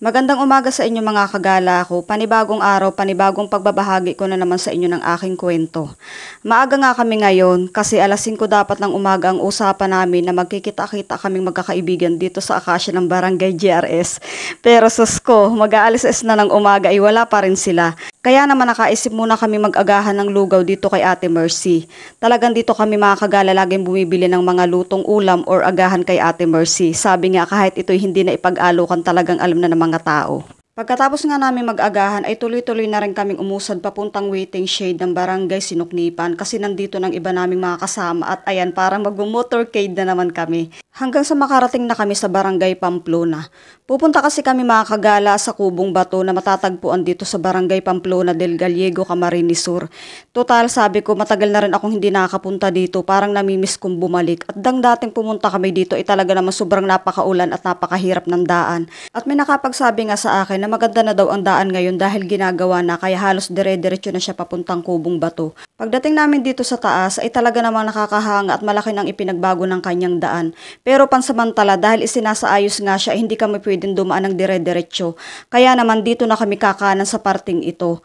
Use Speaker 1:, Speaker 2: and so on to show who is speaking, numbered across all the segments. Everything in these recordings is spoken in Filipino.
Speaker 1: Magandang umaga sa inyo mga kagala ko. Panibagong araw, panibagong pagbabahagi ko na naman sa inyo ng aking kwento. Maaga nga kami ngayon kasi alas 5 dapat ng umaga ang usapan namin na magkikita-kita kaming magkakaibigan dito sa Acacia ng Barangay GRS. Pero sus ko, mag-aalis na ng umaga ay wala pa rin sila. Kaya naman nakaisip muna kami mag-agahan ng lugaw dito kay Ate Mercy. Talagang dito kami mga kagala laging bumibili ng mga lutong ulam or agahan kay Ate Mercy. Sabi nga kahit ito'y hindi na ipag-alukan talagang alam na ng mga tao. Pagkatapos nga namin mag-agahan ay tuloy-tuloy na rin kaming umusad papuntang waiting shade ng Barangay Sinuknipan kasi nandito ng iba naming mga kasama at ayan parang mag-motorcade na naman kami. Hanggang sa makarating na kami sa Barangay Pamplona. Pupunta kasi kami mga kagala sa Kubong Bato na matatagpuan dito sa Barangay Pamplona del Gallego, Camarines Sur. Total sabi ko matagal na rin akong hindi nakakapunta dito, parang namimiss kong bumalik. At dating pumunta kami dito ay talaga naman sobrang napakaulan at napakahirap ng daan. At may nakapagsabi nga sa akin na maganda na daw ang daan ngayon dahil ginagawa na kaya halos dire-diretso na siya papuntang Kubong Bato. Pagdating namin dito sa taas ay talaga namang nakakahanga at malaki nang ipinagbago ng kanyang daan. Pero pansamantala dahil isinasaayos nga siya hindi kami pwedeng dumaan ng dire-diretso. Kaya naman dito na kami kakanan sa parting ito.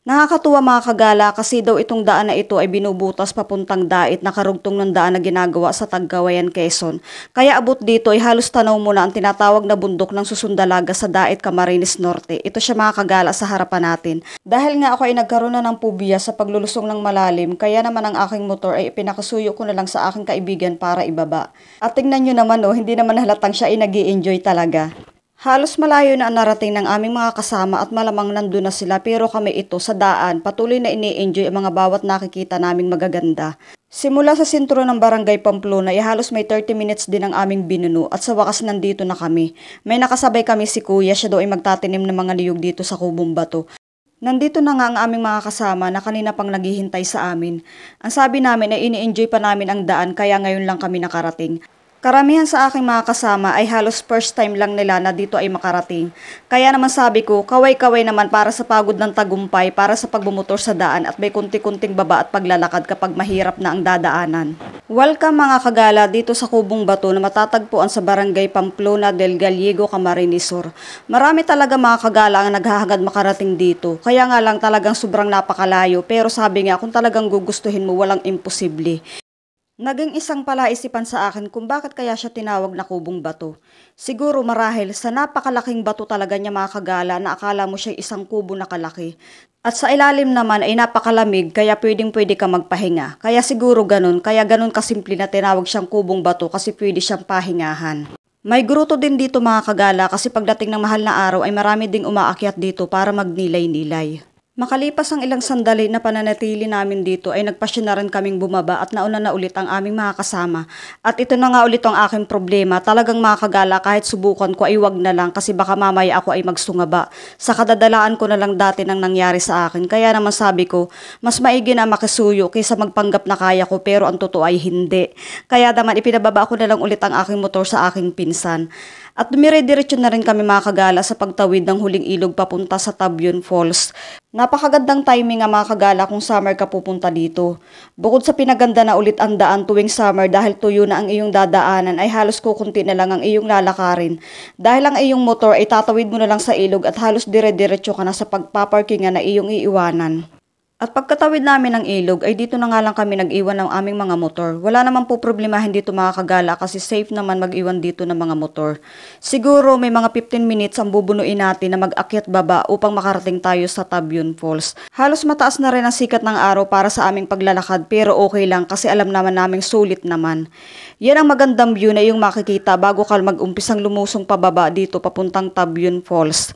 Speaker 1: Nakakatuwa mga kagala kasi daw itong daan na ito ay binubutas papuntang Dait na karugtong ng daan na ginagawa sa Tagkawayan, Quezon. Kaya abot dito ay halos tanaw mo na ang tinatawag na bundok ng Susundalaga sa Dait, Camarines Norte. Ito siya mga kagala sa harapan natin. Dahil nga ako ay nagkaroon na ng pubiya sa paglulusong ng malalim, kaya naman ang aking motor ay ipinakasuyo ko na lang sa aking kaibigan para ibaba. At tingnan nyo naman hindi naman halatang siya ay nag-i-enjoy talaga. Halos malayo na ang narating ng aming mga kasama at malamang nandun na sila pero kami ito sa daan patuloy na ini-enjoy ang mga bawat nakikita naming magaganda. Simula sa sentro ng Barangay Pamplona ay halos may 30 minutes din ang aming binuno at sa wakas nandito na kami. May nakasabay kami si Kuya, siya daw ay magtatanim ng mga niyog dito sa Kubong Bato. Nandito na nga ang aming mga kasama na kanina pang naghihintay sa amin. Ang sabi namin ay ini-enjoy pa namin ang daan kaya ngayon lang kami nakarating. Karamihan sa aking mga kasama ay halos first time lang nila na dito ay makarating. Kaya naman sabi ko, kaway-kaway naman para sa pagod ng tagumpay, para sa pagbumotor sa daan at may kunti-kunting baba at paglalakad kapag mahirap na ang dadaanan. Welcome mga kagala dito sa Kubong Bato na matatagpuan sa Barangay Pamplona del Gallego, Camarines Sur. Marami talaga mga kagala ang naghahagad makarating dito. Kaya nga lang talagang sobrang napakalayo pero sabi nga kung talagang gugustuhin mo walang imposible. Naging isang palaisipan sa akin kung bakit kaya siya tinawag na Kubong Bato. Siguro marahil sa napakalaking bato talaga niya mga kagala na akala mo siya isang kubo na kalaki. At sa ilalim naman ay napakalamig kaya pwedeng-pwede ka magpahinga. Kaya siguro ganun kasimple na tinawag siyang Kubong Bato kasi pwede siyang pahingahan. May gruto din dito mga kagala kasi pagdating ng mahal na araw ay marami ding umaakyat dito para magnilay-nilay. Makalipas ang ilang sandali na pananatili namin dito ay nagpasya na rin kaming bumaba at nauna na ulit ang aming mga kasama. At ito na nga ulit ang aking problema, talagang mga kagala kahit subukan ko ay wag na lang kasi baka mamaya ako ay magsungaba. Sa kadadalaan ko na lang dati nang nangyari sa akin, kaya naman sabi ko, mas maigi na makisuyo kaysa magpanggap na kaya ko pero ang totoo ay hindi. Kaya naman ipinababa ko na lang ulit ang aking motor sa aking pinsan. At dumire-diretso na rin kami mga kagala sa pagtawid ng huling ilog papunta sa Tabion Falls. Napakagandang timing nga mga kagala kung summer ka pupunta dito. Bukod sa pinaganda na ulit ang daan tuwing summer dahil tuyo na ang iyong dadaanan ay halos kukunti na lang ang iyong lalakarin. Dahil ang iyong motor ay tatawid mo na lang sa ilog at halos dire-diretso ka na sa pagpaparkingan na iyong iiwanan. At pagkatawid namin ng ilog ay dito na nga lang kami nag-iwan ng aming mga motor. Wala naman po problemahin dito mga kagala kasi safe naman mag-iwan dito ng mga motor. Siguro may mga 15 minutes ang bubunuin natin na mag-akyat baba upang makarating tayo sa Tabion Falls. Halos mataas na rin ang sikat ng araw para sa aming paglalakad pero okay lang kasi alam naman naming sulit naman. Yan ang magandang view na iyong makikita bago ka mag-umpisang lumusong pababa dito papuntang Tabion Falls.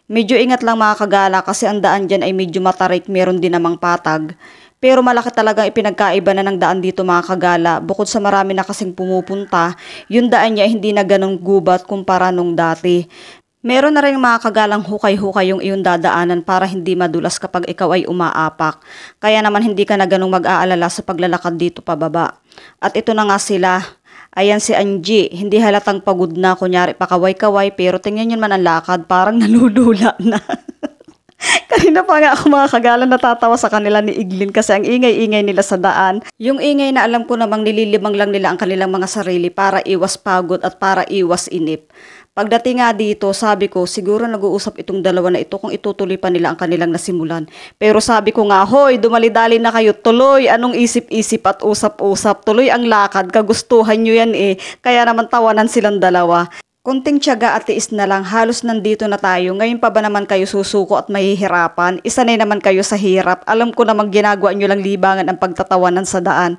Speaker 1: Medyo ingat lang mga kagala kasi ang daan dyan ay medyo matarik, meron din namang patag. Pero malaki talagang ipinagkaiba na ng daan dito mga kagala. Bukod sa marami na kasing pumupunta, yung daan niya hindi na ganong gubat kumpara nung dati. Meron na rin mga kagalang hukay-hukay yung iyong dadaanan para hindi madulas kapag ikaw ay umaapak. Kaya naman hindi ka na ganong mag-aalala sa paglalakad dito pababa. At ito na nga sila. Ayan si Angie, hindi halatang pagod na, kunyari pakaway-kaway pero tingnan nyo man ang lakad, parang nalulula na. Kanina pa nga ako mga kagala natatawa sa kanila ni Iglin kasi ang ingay-ingay nila sa daan. Yung ingay na alam ko namang nililimang lang nila ang kanilang mga sarili para iwas pagod at para iwas inip. Pagdating nga dito, sabi ko, siguro nag-uusap itong dalawa na ito kung itutuloy pa nila ang kanilang nasimulan. Pero sabi ko nga, hoy, dumali-dali na kayo, tuloy, anong isip-isip at usap-usap, tuloy ang lakad, kagustuhan nyo yan eh. Kaya naman tawanan silang dalawa. Kunting tiyaga at tiis na lang, halos nandito na tayo. Ngayon pa ba naman kayo susuko at mahihirapan? Isanay naman kayo sa hirap. Alam ko namang ginagawa nyo lang libangan ang pagtatawanan sa daan.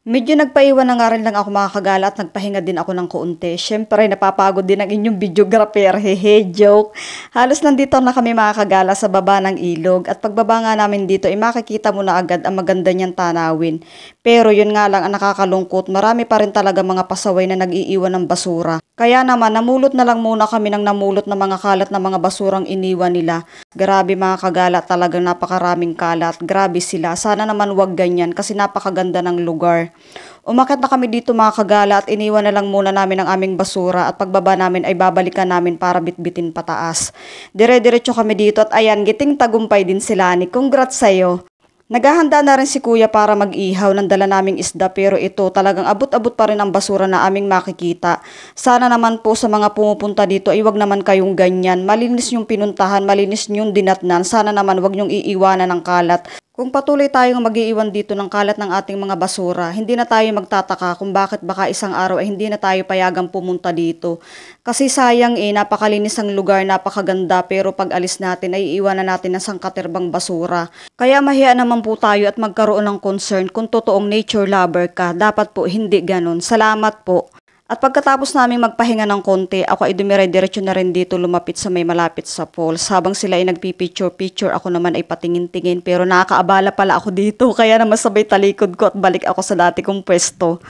Speaker 1: Medyo nagpaiwan na nga rin lang ako mga kagala at nagpahinga din ako ng kaunti. Siyempre, napapagod din ang inyong videographer. Hehe, joke. Halos nandito na kami mga kagala sa baba ng ilog. At pagbaba nga namin dito, makikita mo na agad ang maganda niyang tanawin. Pero yun nga lang ang nakakalungkot. Marami pa rin talaga mga pasaway na nag-iiwan ng basura. Kaya naman, namulot na lang muna kami ng namulot na mga kalat na mga basurang iniwan nila. Grabe mga kagala, talagang napakaraming kalat. Grabe sila. Sana naman wag ganyan kasi napakaganda ng lugar. Umakyat na kami dito mga kagala at iniwan na lang muna namin ang aming basura at pagbaba namin ay babalikan namin para bitbitin pataas. Dire-diretso kami dito at ayan, giting tagumpay din sila ni. Congrats sa'yo! Naghahanda na rin si kuya para mag-ihaw ng dala naming isda pero ito talagang abot-abot pa rin ang basura na aming makikita. Sana naman po sa mga pumupunta dito ay wag naman kayong ganyan. Malinis yung pinuntahan, malinis yung dinatnan. Sana naman wag nyong iiwanan ng kalat. Kung patuloy tayong mag-iiwan dito ng kalat ng ating mga basura, hindi na tayo magtataka kung bakit baka isang araw ay hindi na tayo payagang pumunta dito. Kasi sayang napakalinis ang lugar, napakaganda pero pag alis natin ay iiwanan natin ng sangkaterbang basura. Kaya mahiya naman po tayo at magkaroon ng concern kung totoong nature lover ka. Dapat po hindi ganun. Salamat po. At pagkatapos namin magpahinga ng konti, ako ay dumire-diretso na rin dito lumapit sa may malapit sa falls. Habang sila ay nagpipicture-picture, ako naman ay patingin-tingin. Pero nakakaabala pala ako dito, kaya naman sabay talikod ko at balik ako sa dati kong pwesto.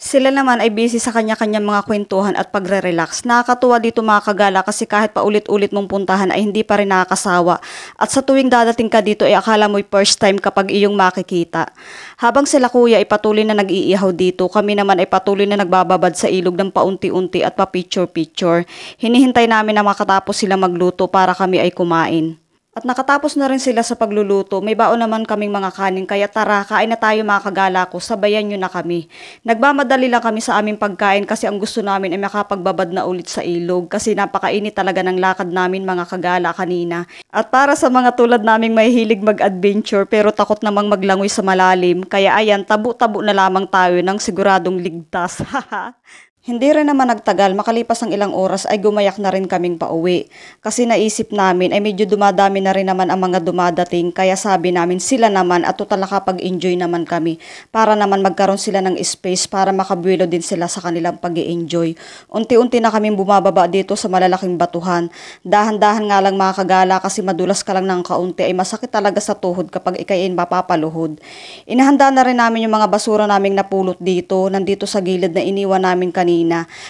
Speaker 1: Sila naman ay busy sa kanya-kanyang mga kwentuhan at pagre-relax. Nakakatuwa dito mga kagala kasi kahit paulit-ulit mong puntahan ay hindi pa rin nakakasawa. At sa tuwing dadating ka dito ay akala mo'y first time kapag iyong makikita. Habang sila kuya ay patuloy na nag-iihaw dito, kami naman ay patuloy na nagbababad sa ilog ng paunti-unti at pa-picture-picture. Hinihintay namin na makatapos sila magluto para kami ay kumain. At nakatapos na rin sila sa pagluluto, may baon naman kaming mga kanin kaya tara, kain na tayo mga kagala ko, sabayan nyo na kami. Nagmamadali lang kami sa aming pagkain kasi ang gusto namin ay makapagbabad na ulit sa ilog kasi napakainit talaga ng lakad namin mga kagala kanina. At para sa mga tulad naming may hilig mag-adventure pero takot namang maglangoy sa malalim, kaya ayan, tabu-tabu na lamang tayo ng siguradong ligtas. Hindi rin naman nagtagal, makalipas ang ilang oras ay gumayak na rin kaming pauwi. Kasi naisip namin ay medyo dumadami na rin naman ang mga dumadating kaya sabi namin sila naman at total nakapag-enjoy naman kami para naman magkaroon sila ng space para makabuelo din sila sa kanilang pag-i-enjoy. Unti-unti na kaming bumababa dito sa malalaking batuhan. Dahan-dahan nga lang mga kagala kasi madulas ka lang ng kaunti ay masakit talaga sa tuhod kapag ikay mapapaluhod. Inahanda na rin namin yung mga basura naming napulot dito, nandito sa gilid na iniwan namin kanina.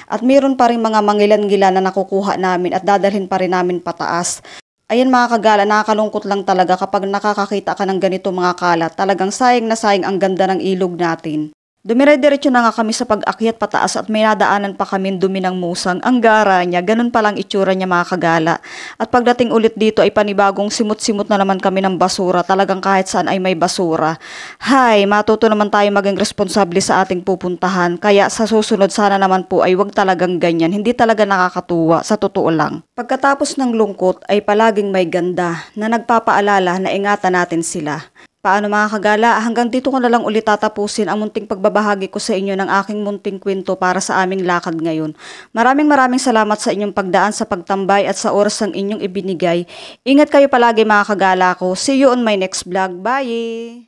Speaker 1: At meron pa rin mga mangilan-ngilan na nakukuha namin at dadalhin pa rin namin pataas. Ayan mga kagala, nakakalungkot lang talaga kapag nakakakita ka ng ganito mga kalat. Talagang sayang na sayang ang ganda ng ilog natin. Dumire-diretso na nga kami sa pag-akyat pataas at may nadaanan pa kami dumi ng musang. Ang gara niya, ganun palang itsura niya mga kagala. At pagdating ulit dito ay panibagong simut-simut na naman kami ng basura. Talagang kahit saan ay may basura. Hay, matuto naman tayo maging responsable sa ating pupuntahan. Kaya sa susunod sana naman po ay wag talagang ganyan. Hindi talaga nakakatuwa, sa totoo lang. Pagkatapos ng lungkot ay palaging may ganda na nagpapaalala na ingatan natin sila. Paano mga kagala, hanggang dito ko na lang ulit tatapusin ang munting pagbabahagi ko sa inyo ng aking munting kwento para sa aming lakad ngayon. Maraming salamat sa inyong pagdaan sa pagtambay at sa oras ng inyong ibinigay. Ingat kayo palagi mga kagala ko. See you on my next vlog. Bye!